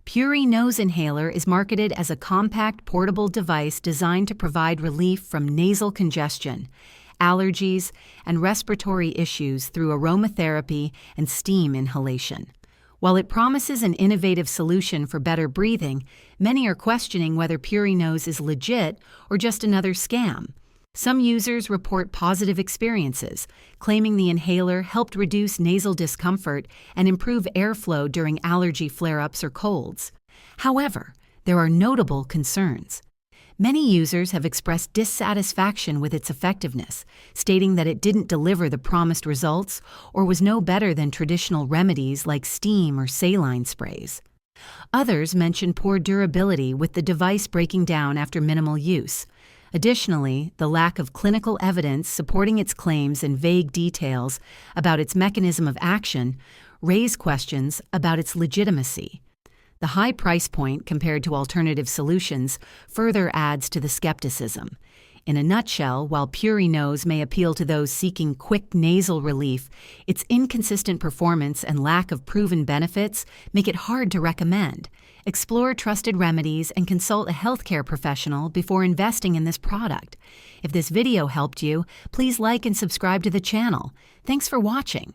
PuriNose Inhaler is marketed as a compact portable device designed to provide relief from nasal congestion, allergies, and respiratory issues through aromatherapy and steam inhalation. While it promises an innovative solution for better breathing, many are questioning whether PuriNose is legit or just another scam. Some users report positive experiences, claiming the inhaler helped reduce nasal discomfort and improve airflow during allergy flare-ups or colds. However, there are notable concerns. Many users have expressed dissatisfaction with its effectiveness, stating that it didn't deliver the promised results or was no better than traditional remedies like steam or saline sprays. Others mention poor durability, with the device breaking down after minimal use. Additionally, the lack of clinical evidence supporting its claims and vague details about its mechanism of action raise questions about its legitimacy. The high price point compared to alternative solutions further adds to the skepticism. In a nutshell, while PuriNose may appeal to those seeking quick nasal relief, its inconsistent performance and lack of proven benefits make it hard to recommend. Explore trusted remedies and consult a healthcare professional before investing in this product. If this video helped you, please like and subscribe to the channel. Thanks for watching.